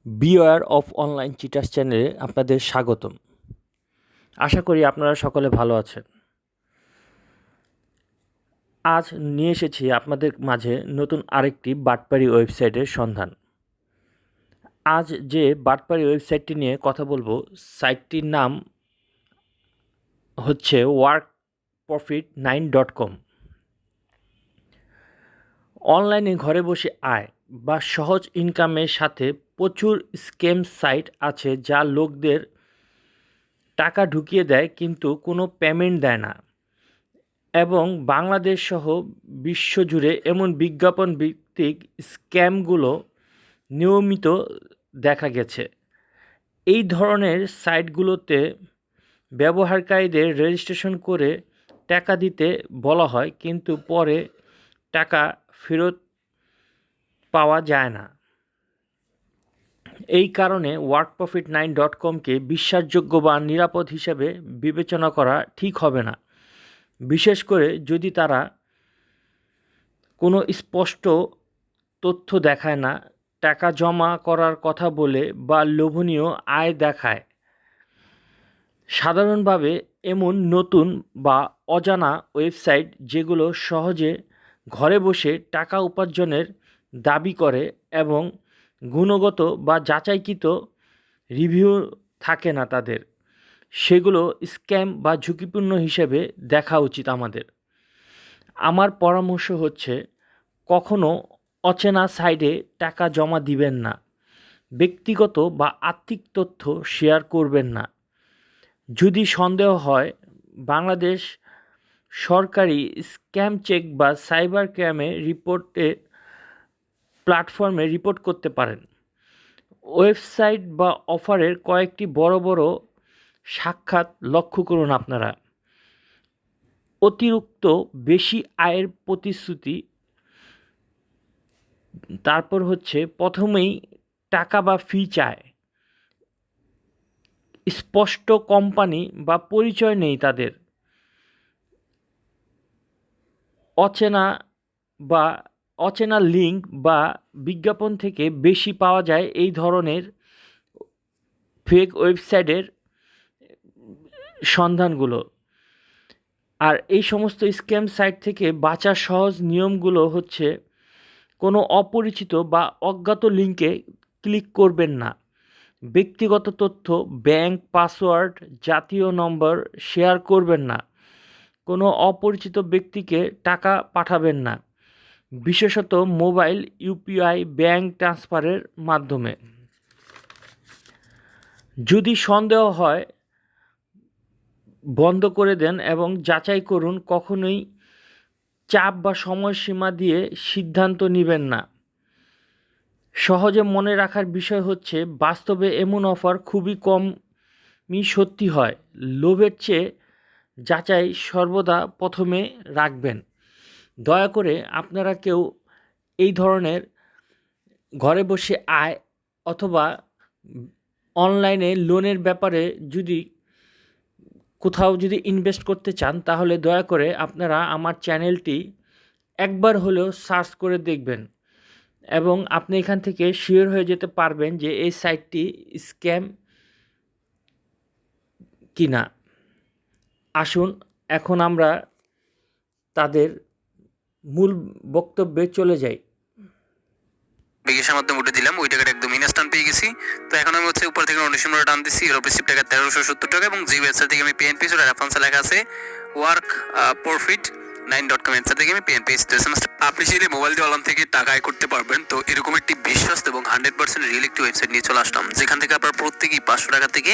Beware of online চিটার্স চ্যানেলে আপনাদের স্বাগতম। আশা করি আপনারা সকলে ভালো আছেন। আজ নিয়ে এসেছি আপনাদের মাঝে নতুন আরেকটি বাটপাড়ি ওয়েবসাইটের সন্ধান। আজ যে বাটপাড়ি ওয়েবসাইটটি নিয়ে কথা বলবো, সাইটটির নাম হচ্ছে workprofit9.com। অনলাইনে ঘরে বসে আয় বা সহজ ইনকামের সাথে প্রচুর স্ক্যাম সাইট আছে যা লোকদের টাকা ঢুকিয়ে দেয় কিন্তু কোনো পেমেন্ট দেয় না, এবং বাংলাদেশ সহ বিশ্বজুড়ে এমন বিজ্ঞাপন ভিত্তিক স্ক্যামগুলো নিয়মিত দেখা গেছে। এই ধরনের সাইটগুলোতে ব্যবহারকারীদের রেজিস্ট্রেশন করে টাকা দিতে বলা হয়, কিন্তু পরে টাকা ফেরত পাওয়া যায় না। এই কারণে workprofit9.comকে বিশ্বাসযোগ্য বা নিরাপদ হিসেবে বিবেচনা করা ঠিক হবে না, বিশেষ করে যদি তারা কোনো স্পষ্ট তথ্য দেখায় না, টাকা জমা করার কথা বলে বা লোভনীয় আয় দেখায়। সাধারণভাবে এমন নতুন বা অজানা ওয়েবসাইট যেগুলো সহজে ঘরে বসে টাকা উপার্জনের দাবি করে এবং গুণগত বা যাচাইকৃত রিভিউ থাকে না তাদের, সেগুলো স্ক্যাম বা ঝুঁকিপূর্ণ হিসেবে দেখা উচিত আমাদের। আমার পরামর্শ হচ্ছে, কখনো অচেনা সাইটে টাকা জমা দিবেন না, ব্যক্তিগত বা আর্থিক তথ্য শেয়ার করবেন না। যদি সন্দেহ হয়, বাংলাদেশ সরকারি স্ক্যাম চেক বা সাইবার ক্রাইমে প্ল্যাটফর্মে রিপোর্ট করতে পারেন। ওয়েবসাইট বা অফারের কয়েকটি বড় বড় সাক্ষাৎ লক্ষ্য করুন আপনারা। অতিরিক্ত বেশি আয়ের প্রতিশ্রুতি, তারপর হচ্ছে প্রথমেই টাকা বা ফি চায়, স্পষ্ট কোম্পানি বা পরিচয় নেই তাদের, অচেনা লিঙ্ক বা বিজ্ঞাপন থেকে বেশি পাওয়া যায় এই ধরনের ফেক ওয়েবসাইটের সন্ধানগুলো। আর এই সমস্ত স্ক্যাম সাইট থেকে বাঁচার সহজ নিয়মগুলো হচ্ছে, কোনো অপরিচিত বা অজ্ঞাত লিঙ্কে ক্লিক করবেন না, ব্যক্তিগত তথ্য, ব্যাংক পাসওয়ার্ড, জাতীয় নম্বর শেয়ার করবেন না, কোনো অপরিচিত ব্যক্তিকে টাকা পাঠাবেন না, বিশেষত মোবাইল ইউপিআই ব্যাংক ট্রান্সফারের মাধ্যমে। যদি সন্দেহ হয়, বন্ধ করে দেন এবং যাচাই করুন। কখনোই চাপ বা সময়সীমা দিয়ে সিদ্ধান্ত নেবেন না। সহজে মনে রাখার বিষয় হচ্ছে, বাস্তবে এমন অফার খুবই কমই সত্যি হয়। লোভের চেয়ে যাচাই সর্বদা প্রথমে রাখবেন। দয়া করে আপনারা কেউ এই ধরনের ঘরে বসে আয় অথবা অনলাইনে লোনের ব্যাপারে কোথাও যদি ইনভেস্ট করতে চান, তাহলে দয়া করে আপনারা আমার চ্যানেলটি একবার হলেও সার্চ করে দেখবেন, এবং আপনি এখান থেকে শিওর হয়ে যেতে পারবেন যে এই সাইটটি স্ক্যাম কিনা। আসুন এখন আমরা তাদের মূল বক্তব্যে চলে যাই। বিকাশের মাধ্যমে উঠে দিলাম, ওই টাকাটা একদম ইনস্ট্যান্ট পেয়ে গেছি। তো এখন আমি হচ্ছে উপর থেকে 19 নম্বরে টান দিচ্ছি, এর রিসিপ্ট টাকা 1370 টাকা, এবং যে ওয়েবসাইট থেকে আমি পেন পেয়েছি ওটা রেফারেন্সে লেখা আছে workprofit9.com। ওয়েবসাইট থেকে আমি পেন পেয়েছি। তো আপনি চাইলে মোবাইল দিয়ে অনলাইন থেকে টাকা আয় করতে পারবেন। তো এরকম একটি বিশ্বস্ত এবং 100% রিয়েল একটি ওয়েবসাইট নিয়ে চলে আসলাম, যেখান থেকে আপনার প্রত্যেকেই 500 টাকা থেকে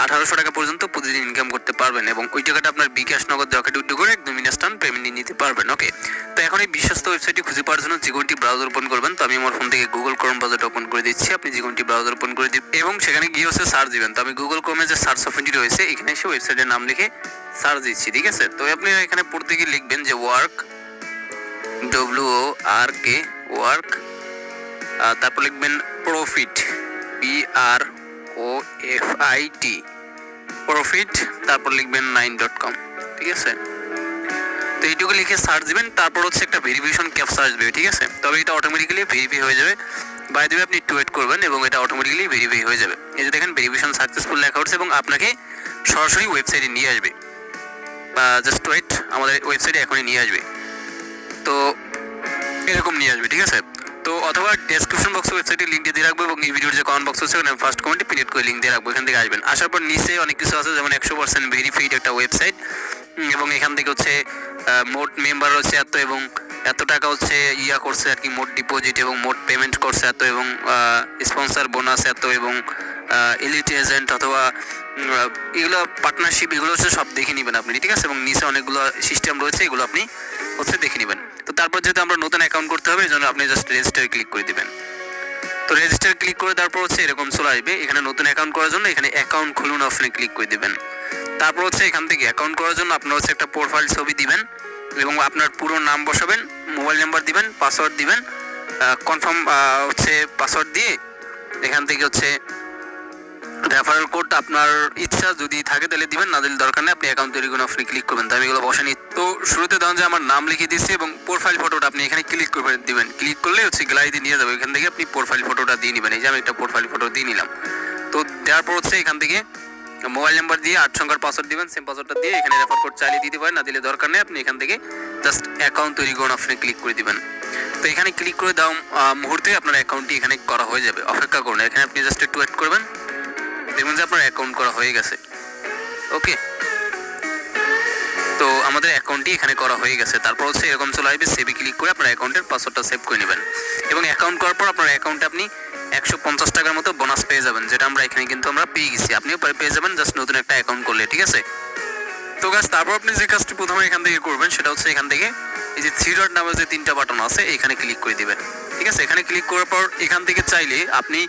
1800 টাকা পর্যন্ত প্রতিদিন ইনকাম করতে পারবেন, এবং ওই টাকাটা আপনার বিকাশ নগদ রকেট উইথড্র করে একদম ইনস্ট্যান্ট পেমেন্ট নিতে পারবেন। ওকে, তো এখন এই বিশ্বস্ত ওয়েবসাইটটি খুঁজে পাওয়ার জন্য যে কোনটি ব্রাউজার ওপেন করবেন। তো আমি আমার ফোন থেকে গুগল ক্রোম ব্রাউজারটা ওপেন করে দিচ্ছি। আপনি যে কোনটি ব্রাউজার ওপেন করে দিবেন এবং সেখানে গিয়ে হচ্ছে সার্চ দিবেন। তো আমি গুগল ক্রোমে যে সার্চ অপশনটি রয়েছে, এখানে এসে ওয়েবসাইটের নাম লিখে সার্চ দিচ্ছি, ঠিক আছে। তো আপনি এখানে পড়তে গিয়ে লিখবেন যে ওয়ার্ক, WORK, ওয়ার্ক, তারপর লিখবেন প্রফিট, PROFIT, প্রফিট, তারপর লিখবেন 9.com, ঠিক আছে। তো এইটুকু লিখে সার্চ দিবেন। তারপর হচ্ছে একটা ভেরিফিকেশন ক্যাপচা আসবে, ঠিক আছে। তবে এটা অটোমেটিক্যালি ভেরিফাই হয়ে যাবে। বাই দ্য ওয়ে আপনি একটু ওয়েট করবেন এবং এটা অটোমেটিক্যালি ভেরিফাই হয়ে যাবে। এই যে দেখেন ভেরিফিকেশন সাকসেসফুল লেখা হচ্ছে এবং আপনাকে সরাসরি ওয়েবসাইটে নিয়ে আসবে। জাস্ট ওয়েট, আমাদের ওয়েবসাইটে এখনই নিয়ে আসবে। তো এরকম নিয়ে আসবে, ঠিক আছে। তো অথবা ডেসক্রিপশন বক্সে ওয়েবসাইটের লিঙ্ক দিয়ে রাখবো এবং এই ভিডিওর যে কমেন্ট বক্স আছে ওখানে ফার্স্ট কমেন্টে পিন করে লিঙ্ক দিয়ে রাখবো, এখান থেকে আসবেন। আসার পর নিচে অনেক কিছু আছে, যেমন 100% ভেরিফাইড একটা ওয়েবসাইট এবং এখান থেকে হচ্ছে মোট মেম্বার হচ্ছে এত এবং এত টাকা হচ্ছে করছে আর কি, মোট ডিপোজিট এবং মোট পেমেন্ট করছে এত এবং স্পন্সর বোনাস এত এবং এলিট এজেন্ট অথবা এগুলো পার্টনারশিপ, এগুলো হচ্ছে সব দেখে নেবেন আপনি, ঠিক আছে। এবং নিচে অনেকগুলো সিস্টেম রয়েছে, এগুলো আপনি হচ্ছে দেখে নেবেন। তো তারপর যেহেতু আমরা নতুন অ্যাকাউন্ট করতে হবে, এই জন্য আপনি জাস্ট রেজিস্টার ক্লিক করে দেবেন। তো রেজিস্টার ক্লিক করে তারপর হচ্ছে এরকম চলে আসবে। এখানে নতুন অ্যাকাউন্ট করার জন্য এখানে অ্যাকাউন্ট খুলুন অপশনে ক্লিক করে দেবেন। তারপর হচ্ছে এখান থেকে অ্যাকাউন্ট করার জন্য আপনার হচ্ছে একটা প্রোফাইল ছবি দিবেন এবং আপনার পুরো নাম বসাবেন, মোবাইল নাম্বার দিবেন, পাসওয়ার্ড দিবেন, কনফার্ম হচ্ছে পাসওয়ার্ড দিয়ে এখান থেকে হচ্ছে রেফারেল কোড আপনার ইচ্ছা যদি থাকে তাহলে দিবেন, না দিলে দরকার নেই, আপনি অ্যাকাউন্ট তৈরি করে আপনি ক্লিক করবেন। তো আমি এগুলো বসানি। তো শুরুতে ধরুন যে আমার নাম লিখে দিচ্ছি এবং প্রোফাইল ফটোটা আপনি এখানে ক্লিক করে দিবেন। ক্লিক করলে হচ্ছে গ্যালারিতে নিয়ে যাবে, এখান থেকে আপনি প্রোফাইল ফটোটা দিয়ে নেবেন। এই যে আমি একটা প্রোফাইল ফটো দিয়ে নিলাম। তো দেওয়ার পর হচ্ছে এখান থেকে মোবাইল নাম্বার দিয়ে 8 সংখ্যার পাসওয়ার্ড দিবেন, সেম পাসওয়ার্ডটা দিয়ে এখানে রেফার কোড চাইলে দিতে পারেন, না দিলে দরকার নেই, আপনি এখান থেকে জাস্ট অ্যাকাউন্ট তৈরি করুন আপনি ক্লিক করে দিবেন। তো এখানে ক্লিক করে দেওয়া মুহূর্তে আপনার অ্যাকাউন্টটি এখানে করা হয়ে যাবে। অপেক্ষা করুন, এখানে আপনি জাস্ট একটু ওয়েট করবেন, দেখবেন যে আপনার অ্যাকাউন্ট করা হয়ে গেছে। ওকে, তো আমাদের অ্যাকাউন্টটি এখানে করা হয়ে গেছে। তারপর হচ্ছে এরকম চলে আসবে, সেভে ক্লিক করে আপনার অ্যাকাউন্টের পাসওয়ার্ডটা সেভ করে নেবেন এবং অ্যাকাউন্ট করার পর আপনার অ্যাকাউন্টে আপনি 150 টাকার মতো বোনাস পেয়ে যাবেন, যেটা আমরা এখানে কিন্তু আমরা পেয়ে গেছি। আপনিও পেয়ে যাবেন জাস্ট নতুন একটা অ্যাকাউন্ট করলে, ঠিক আছে। তো গাছ তারপর আপনি যে কাজটি প্রথমে এখান থেকে করবেন সেটা হচ্ছে এখান থেকে এই যে 3 ডট নামের যে 3টা বাটন আছে এখানে ক্লিক করে দিবেন, ঠিক আছে। এখানে ক্লিক করার পর এখান থেকে চাইলে আপনি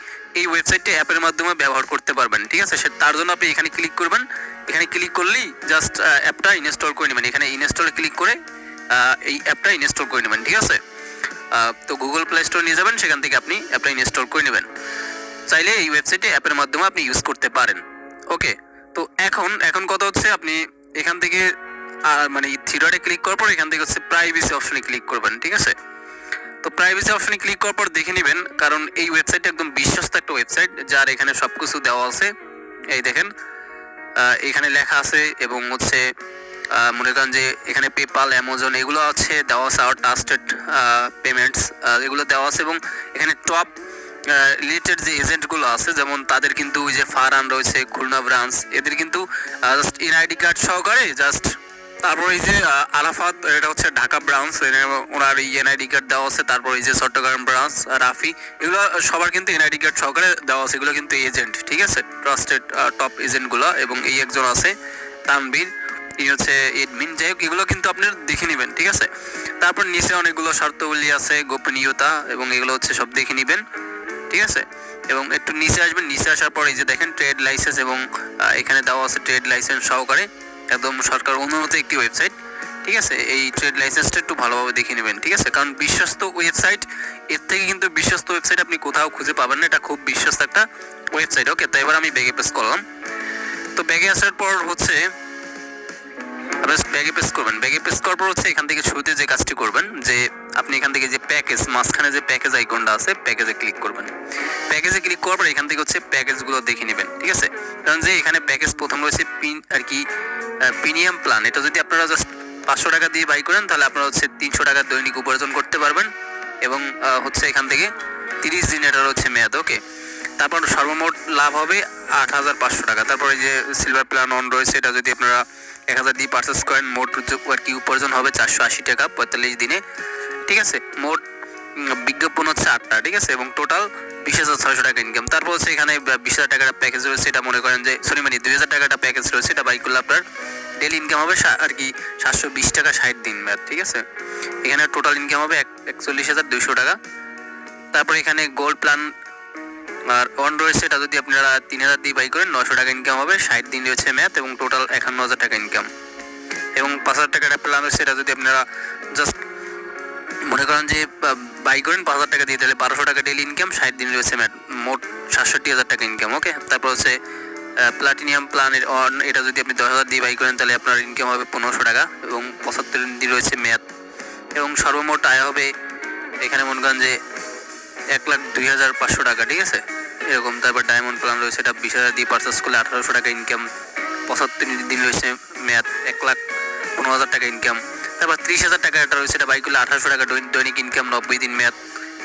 এই ওয়েবসাইটটি অ্যাপের মাধ্যমে ব্যবহার করতে পারবেন, ঠিক আছে। তার জন্য আপনি এখানে ক্লিক করবেন। এখানে ক্লিক করলেই জাস্ট অ্যাপটা ইনস্টল করে নেবেন। এখানে ইনস্টলে ক্লিক করে এই অ্যাপটা ইনস্টল করে নেবেন, ঠিক আছে। তো গুগল প্লে স্টোর নিয়ে যাবেন, সেখান থেকে আপনি অ্যাপটা ইনস্টল করে নেবেন। চাইলে এই ওয়েবসাইটে অ্যাপের মাধ্যমে আপনি ইউজ করতে পারেন। ওকে, তো এখন কথা হচ্ছে আপনি এখান থেকে মানে 3 ডটে ক্লিক করার পর এখান থেকে হচ্ছে প্রাইভেসি অপশনে ক্লিক করবেন, ঠিক আছে। তো প্রাইভেসি অপশনে ক্লিক করার পর দেখে নেবেন, কারণ এই ওয়েবসাইটটা একদম বিশ্বস্ত একটা ওয়েবসাইট, যার এখানে সব কিছু দেওয়া আছে। এই দেখেন এখানে লেখা আছে এবং হচ্ছে মনে করেন যে এখানে পেপাল, অ্যামাজন এগুলো আছে দেওয়া আছে, আর ট্রাস্টেড পেমেন্টস এগুলো দেওয়া আছে এবং এখানে টপ রিলেটেড যে এজেন্টগুলো আছে যেমন তাদের কিন্তু ওই যে ফারহান রয়েছে খুলনা ব্রাঞ্চ, এদের কিন্তু জাস্ট এনআইডি কার্ড সহকারে জাস্ট, তারপর এই যে আরাফাত, এটা হচ্ছে ঢাকা ব্রাঞ্চ, ওনার এই এনআইডি কার্ড দেওয়া আছে। তারপর এই যে চট্টগ্রাম ব্রাঞ্চ রাফি, এগুলো সবার কিন্তু এনআইডি কার্ড সহকারে দেওয়া আছে, এগুলো কিন্তু এজেন্ট, ঠিক আছে, ট্রাস্টেড টপ এজেন্টগুলো। এবং এই একজন আছে তানবীর, এই হচ্ছে এডমিন। যাই হোক, এগুলো কিন্তু আপনি দেখে নেবেন, ঠিক আছে। তারপর নিচে অনেকগুলো শর্তাবলী আছে, গোপনীয়তা এবং এগুলো হচ্ছে সব দেখে নেবেন, ঠিক আছে। এবং একটু নিচে আসবেন, নিচে আসার পর এই যে দেখেন ট্রেড লাইসেন্স এবং এখানে দেওয়া আছে ট্রেড লাইসেন্স সহকারে, একদম সরকার অনুমোদিত একটি ওয়েবসাইট, ঠিক আছে। এই ট্রেড লাইসেন্সটা একটু ভালোভাবে দেখে নেবেন, ঠিক আছে, কারণ বিশ্বস্ত ওয়েবসাইট, এর থেকে কিন্তু বিশ্বস্ত ওয়েবসাইট আপনি কোথাও খুঁজে পাবেন না, এটা খুব বিশ্বস্ত একটা ওয়েবসাইট। ওকে, তো এবার আমি ব্যাগে প্রেস করলাম। তো ব্যাগে আসার পর হচ্ছে ব্যাগে প্রেস করবেন। ব্যাগে প্রেস করার পর হচ্ছে এখান থেকে শুরুতে যে কাজটি করবেন যে আপনি এখান থেকে যে প্যাকেজ, মাঝখানে যে প্যাকেজ আইকনটা আছে প্যাকেজে ক্লিক করবেন। প্যাকেজে ক্লিক করার পর এখান থেকে হচ্ছে প্যাকেজগুলো দেখে নেবেন, ঠিক আছে। কারণ যে এখানে প্যাকেজ প্রথম রয়েছে প্রিমিয়াম প্ল্যান, এটা যদি আপনারা জাস্ট 500 টাকা দিয়ে বাই করেন তাহলে আপনারা হচ্ছে 300 টাকা দৈনিক উপার্জন করতে পারবেন এবং হচ্ছে এখান থেকে 30 দিন এটার হচ্ছে মেয়াদ। ওকে, তারপর সর্বমোট লাভ হবে 8,500 টাকা। তারপরে যে সিলভার প্ল্যান অন রয়েছে, এটা যদি আপনারা 1000 দিয়ে পারচেস করেন মোট আর কি উপার্জন হবে 480 টাকা 45 দিনে, ঠিক আছে। মোট বিজ্ঞাপন হচ্ছে 8টা, ঠিক আছে, এবং টোটাল 20,600 টাকা ইনকাম। তারপর হচ্ছে এখানে 20,000 টাকার প্যাকেজ রয়েছে, এটা মনে করেন যে 20,000 টাকাটা প্যাকেজ রয়েছে, এটা বাই করলে আপনার ডেলি ইনকাম হবে আর কি 720 টাকা 60 দিন মেয়াদ, ঠিক আছে। এখানে টোটাল ইনকাম হবে 41,200 টাকা। তারপর এখানে গোল্ড প্ল্যান আর অন রয়েছে, এটা যদি আপনারা 3,000 দিয়ে বাই করেন 900 টাকা ইনকাম হবে, 60 দিন রয়েছে মেয়াদ এবং টোটাল 51,000 টাকা ইনকাম। এবং 5,000 টাকার একটা প্ল্যান রয়েছে, এটা যদি আপনারা জাস্ট মনে করেন যে বাই করেন 5,000 টাকা দিয়ে, তাহলে 1200 টাকা ডেলি ইনকাম, 60 দিন রয়েছে মেয়াদ, মোট 67,000 টাকা ইনকাম। ওকে, তারপর হচ্ছে প্লাটিনিয়াম প্ল্যানের অন, এটা যদি আপনি 10,000 দিয়ে বাই করেন তাহলে আপনার ইনকাম হবে 1500 টাকা এবং 75 দিন রয়েছে মেয়াদ এবং সর্বমোট আয় হবে এখানে মনে করেন যে 1,02,500 টাকা, ঠিক আছে এরকম। তারপর ডায়মন্ড প্ল্যান রয়েছে, এটা 20,000 দিয়ে পারচেস করলে 1800 টাকা ইনকাম। 75 দিন রয়েছে মেয়াদ, 1,15,000 টাকা ইনকাম। তারপর 30,000 টাকা একটা রয়েছে, এটা বাই করলে 1800 টাকা দৈনিক ইনকাম, 90 দিন মেয়াদ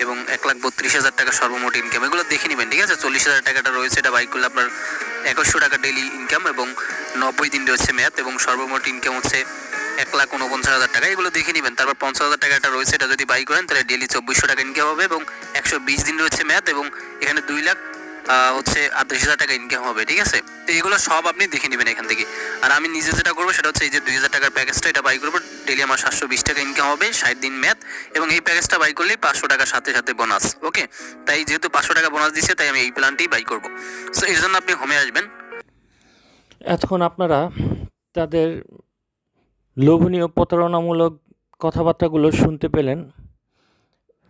এবং 1,32,000 টাকা সর্বমোট ইনকাম। এগুলো দেখে নেবেন, ঠিক আছে। 40,000 টাকাটা রয়েছে, এটা বাই করলে আপনার 2100 টাকা ডেইলি ইনকাম এবং 90 দিন রয়েছে মেয়াদ এবং সর্বমোট ইনকাম হচ্ছে 1,49,000 টাকা। এগুলো দেখে নেবেন। তারপর 50,000 টাকা একটা রয়েছে, এটা যদি বাই করেন তাহলে ডেইলি 2400 টাকা ইনকাম হবে এবং 120 দিন রয়েছে মেয়াদ এবং এখানে 2,38,000 টাকা ইনকাম হবে, ঠিক আছে। তো এগুলো সব আপনি দেখে নেবেন এখান থেকে। আর আমি নিজে যেটা করবো সেটা হচ্ছে এই যে 2,000 টাকার প্যাকেজটা, এটা বাই করবো, ডেইলি আমার 720 টাকা ইনকাম হবে, 60 দিন মেয়াদ এবং এই প্যাকেজটা বাই করলেই 500 টাকার সাথে সাথে বোনাস। ওকে, তাই যেহেতু 500 টাকা বোনাস দিচ্ছে তাই আমি এই প্ল্যানটি বাই করবো। সো এর জন্য আপনি হোমে আসবেন। এতক্ষণ আপনারা তাদের লোভনীয় প্রতারণামূলক কথাবার্তাগুলো শুনতে পেলেন।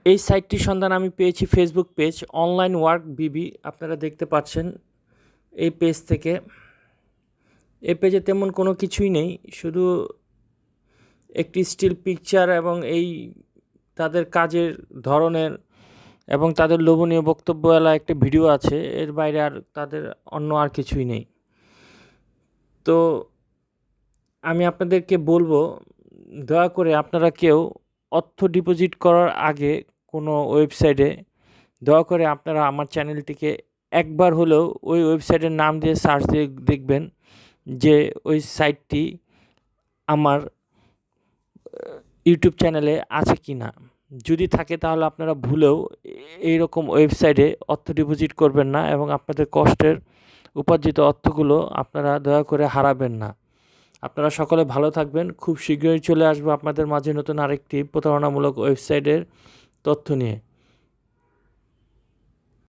এই সাইটটির সন্ধান আমি পেয়েছি ফেসবুক পেজ অনলাইন ওয়ার্ক বিবি, আপনারা দেখতে পাচ্ছেন এই পেজ থেকে। এই পেজে তেমন কোনো কিছুই নেই, শুধু একটি স্টিল পিকচার এবং এই তাদের কাজের ধরনের এবং তাদের লোভনীয় বক্তব্যওয়ালা একটা ভিডিও আছে। এর বাইরে আর তাদের অন্য আর কিছুই নেই। তো আমি আপনাদেরকে বলবো, দয়া করে আপনারা কেউ অর্থ ডিপোজিট করার আগে কোনো ওয়েবসাইটে দয়া করে আপনারা আমার চ্যানেলটিকে একবার হলেও ওই ওয়েবসাইটের নাম দিয়ে সার্চ দিয়ে দেখবেন যে ওই সাইটটি আমার ইউটিউব চ্যানেলে আছে কি না। যদি থাকে তাহলে আপনারা ভুলেও এইরকম ওয়েবসাইটে অর্থ ডিপোজিট করবেন না এবং আপনাদের কষ্টের উপার্জিত অর্থগুলো আপনারা দয়া করে হারাবেন না। আপনারা সকলে ভালো থাকবেন। খুব শীঘ্রই চলে আসবো আপনাদের মাঝে নতুন আরেকটি প্রতারণামূলক ওয়েবসাইটের তথ্য নিয়ে।